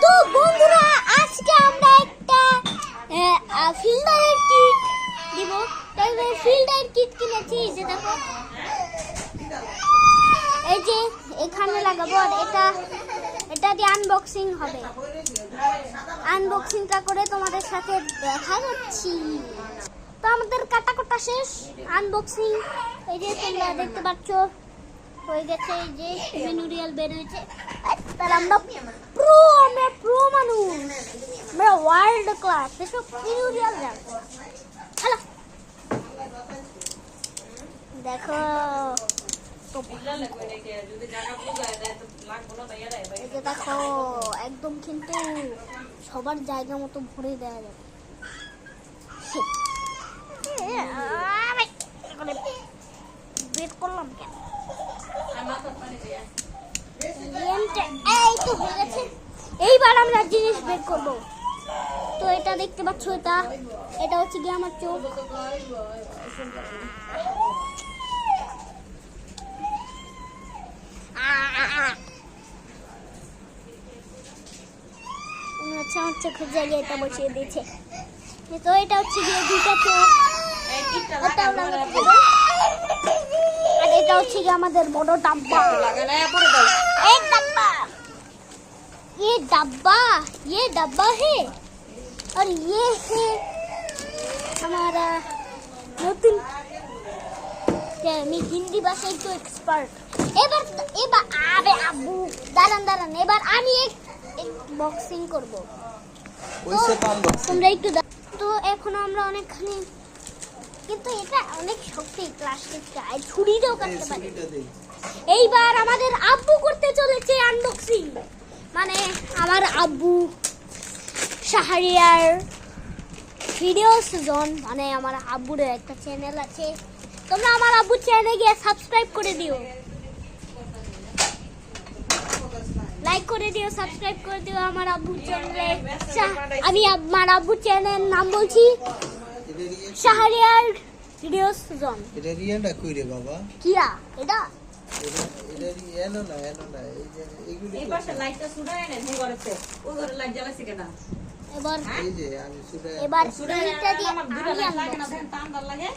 তো বন্ধুরা আজকে আমরা একটা ফিল্টারের কিট দিব। তাই ফিল্টারের কিট কিনেছি, এই যে দেখো, এই যে এখানে লাগাবো। আর এটা দিয়ে আনবক্সিং হবে। আনবক্সিংটা করে তোমাদের সাথে দেখা যাচ্ছি। তো আমাদের কাটা শেষ, আনবক্সিং এই যে তোমরা দেখতে পাচ্ছ হয়ে গেছে। এই যে মেমোরিয়াল বের হয়েছে। তার আমরা প্রো মানুষ, আমরা ওয়ার্ল্ড ক্লাস। দেখো মেমোরিয়াল হ্যালো, দেখো দেখো একদম কিন্তু সবার জায়গা মতো ভরে দেওয়া যাবে। বের করলাম কেন? এই তো হয়ে গেছে। এইবার আমরা জিনিস বের করব। তো এটা দেখতে পাচ্ছ, এটা হচ্ছে গিয়ে আমার চোখ। আমার চোখের জায়গায় এটা বসিয়ে দিয়েছে। তো এটা হচ্ছে গিয়ে দুইটা চোখ। আর এটা হচ্ছে গিয়ে আমাদের বড় ডাব্বা। ये डब्बा है और ये है हमारा नতুন। আমি হিন্দি ভাষায় একটু এক্সপার্ট। এবার আবে আব্বু দাঁড়ান, এবার আমি এক বক্সিং করবো। তোমরা একটু তো এখন আমরা অনেকখানি, কিন্তু এটা অনেক শক্তি, প্লাস্টিক চাই, ছুরিটাও কাটতে পারি। এইবার আমাদের আব্বু করতে চলেছে আনবক্সিং। মানে আমার আব্বু শাহরিয়ার ভিডিওস জোন, মানে আমার আব্বুর একটা চ্যানেল আছে। তোমরা আমার আব্বুর চ্যানেলে গিয়ে সাবস্ক্রাইব করে দিও, লাইক করে দিও, সাবস্ক্রাইব করে দিও আমার আব্বুর চ্যানেলে। আমি আমার আব্বুর চ্যানেলের নাম বলছি শাহরিয়ার ভিডিওস জোন। এটা রিয়ালটা কই রে বাবা? কিয়া এটা এটা এলো না এই যে এইগুলি এই পাশে লাইটটা সুড়ায় না, এই ঘরেতে ওই ঘরে লাইট জ্বালাছে কেন? এই যে আমি সুড়ায় এবার সুড়ায় এইটা দিয়ে আমার দুটো লাইট লাগে না, দেন টান দাল লাগে।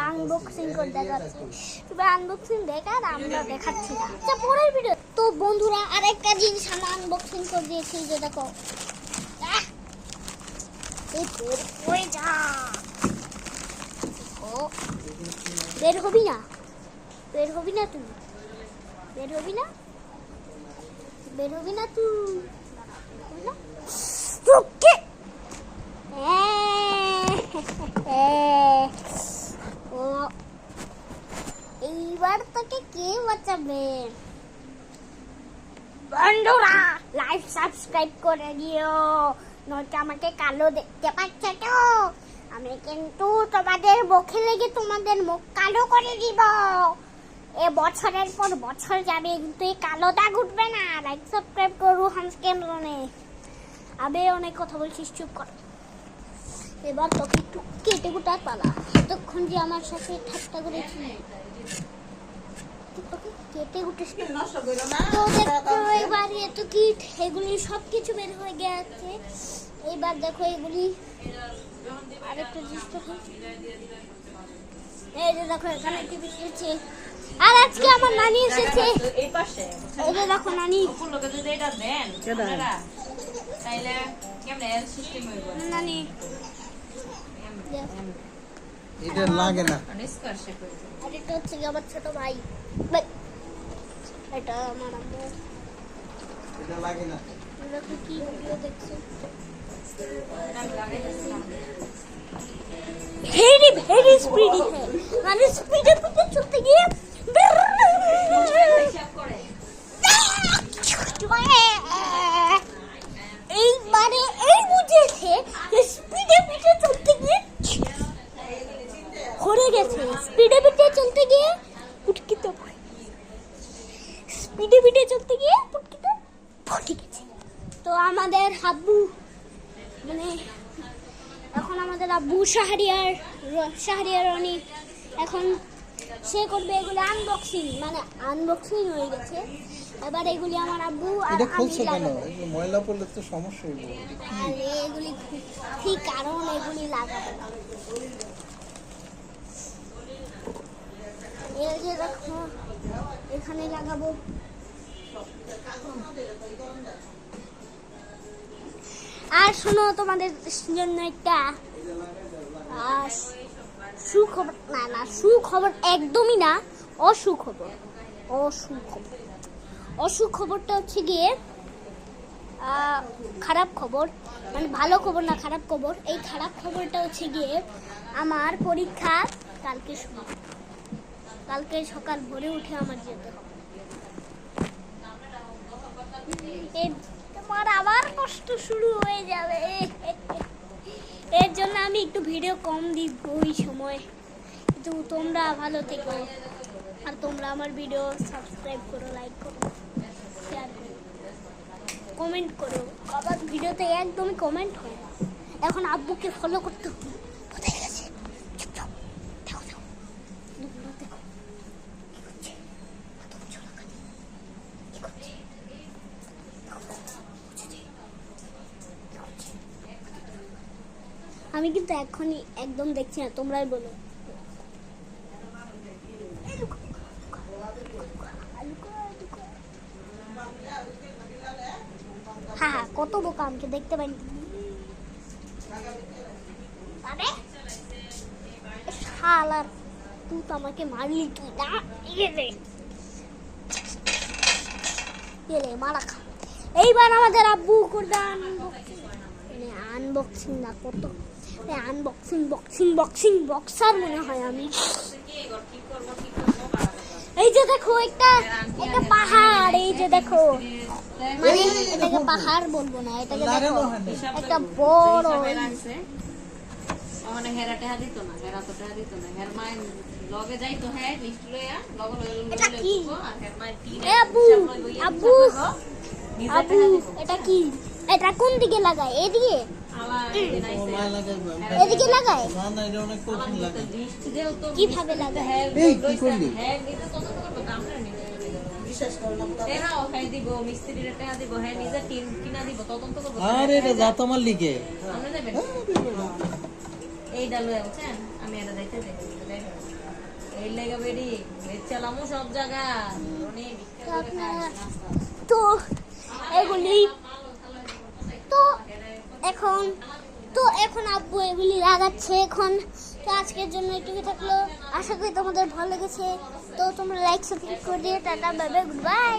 আনবক্সিং করে দেখাচ্ছি। তবে আনবক্সিং দেখার আমরা দেখাচ্ছি না, আচ্ছা পরের ভিডিও। তো বন্ধুরা আরেকটা জিনিস আমরা আনবক্সিং করে দিয়েছি, যে দেখো এই পড়ে যা। ও বের হবি না তুই, বের হবি না তুই। ওকে ও এইবার তোকে কে বাঁচাবে? বন্ধুরা লাইক সাবস্ক্রাইব করে দিও, নয়তো আমাকে কালো দেখতে পাচ্ছ তো। আমি কিন্তু তোমাদের মুখে লেগে তোমাদের মুখ কালো করে দিব। এ বছরের পর বছর যাবে কিন্তু এই কালো দাগ উঠবে না। লাইক সাবস্ক্রাইব করো হামসকে মনে। আবে অনেক কথা বলছিস, চুপ কর। এবার তোকে একটু কেটে কুটার পালা। এতক্ষণ যে আমার সাথে ঠাট্টা করেছি, তোকে কেটে কুটিস নষ্ট কইরো না। তো দেখো এবার এত কিট, এগুলি সব কিছু বের হয়ে গেছে। এইবার দেখো এগুলি আরেকটা জিনিস দেখো, এই যে দেখো এখানে টিভি এসেছে। আর আজকে আমার নানি এসেছে, এই পাশে এই যে দেখো নানি। ফুলকে যদি এটা দেন আপনারা তাইলে কেমনে এর সিস্টেম হইব? নানি এটা লাগে না। ডিসকাশন করি। আর এটা হচ্ছে আমার ছোট ভাই। এটা আমার আম্মু। এটা লাগে না। দেখো কি ভিডিও দেখছো। very স্পিডি है, মানে স্পিডে চলতে গিয়ে হিসাব করে এইবারে এই বুঝেছে যে স্পিডে চলতে গিয়ে পড়ে গেছে। স্পিডে চলতে গিয়ে পুটকিতে পড়ে, স্পিডে চলতে গিয়ে পুটকিতে পড়ে গেছে। তো আমাদের আব্বু, মানে এখন আমাদের আব্বু শাহরিয়ার রনি এখন সে করবে এগুলো আনবক্সিং, মানে আনবক্সিং হয়ে গেছে। এবার এগুলি আমার আব্বু আর এটা আমি খুলছো কেন? লাগাবো। এই যে ময়লা পড়লে তো সমস্যা হইব। আর এগুলি খুলছি কারণ এগুলি লাগাবো। এই যে দেখো এখানে লাগাবো। আর শোনো তোমাদের জন্য একটা সুখবর, না সুখবর একদমই না, অসুখবর। অসুখবরটা হচ্ছে গিয়ে খারাপ খবর, মানে ভালো খবর না, খারাপ খবর। এই খারাপ খবরটা হচ্ছে গিয়ে আমার পরীক্ষা কালকে সকাল ভোরে উঠে আমার যেতে হবে। তোমার আবার কষ্ট শুরু হয়ে যাবে। এর জন্য আমি একটু ভিডিও কম দিব ওই সময়, কিন্তু তোমরা ভালো থেকো। আর তোমরা আমার ভিডিও সাবস্ক্রাইব করো, লাইক করো, শেয়ার করো, কমেন্ট করো। আবার ভিডিওতে একদমই কমেন্ট হয় না। এখন আব্বুকে ফলো করতে হবে। কোথায় গেছে? চুপচাপ দেখো দেখো দেখো কি করছে। এত চোরা কাজ কি করছে? আমি কিন্তু এখনই একদম দেখছি না, তোমরাই বলো। হ্যাঁ কত বোকা, আমাকে দেখতে পাইনি। আরে শালার, তুই তো আমাকে মারলি কি না? এলে মারা খা। এইবার আমাদের আব্বু করবে আনবক্সিং না কত আনবক্সিং বক্সার মনে হয় আমি। এই যে দেখো একটা পাহাড়, এই যে দেখো, মানে এটাকে পাহাড় বলবো না, এটাকে দেখো একটা বড়। ওখানে হেরা টেহা দিত না, হেরা তো টেহা দিত না, হের মায়ের লগে যাইতো, হ্যাঁ লিস্ট লইয়া লগে এটা কি? আর হের মায়ের টিন এ আব্বু আব্বু আব্বু এটা কি? এটা কোন দিকে লাগায়? এদিকে আবার মা লাগাইবো। এদিকে লাগায়? না না, এটা অনেক কঠিন লাগে। লিস্ট দেও তো কিভাবে লাগায়? এই কি করলি? হ্যাঁ নিজে তদন্ত করবো, আমরা বিশ্বাস করলাম টেহা ওখাই দিব, মিস্ত্রির টেহা দিব, হ্যাঁ নিজে টিন কিনা দিব, তদন্ত করবো। আরে এটা যা তোমার লিগে। আমরা যাবেন এই ডালো বুঝছেন, আমি এটা দেখতে যাই এই লেগে বেরি চালামো সব জায়গা অনেক তো এগুলি তো এখন আব্বু এগুলি লাগাচ্ছে এখন। তো আজকের জন্য এটুকু থাকলো, আশা করি তোমাদের ভালো লেগেছে। তো তোমরা লাইক সাবস্ক্রাইব করে দিও। Tata bye bye, good bye.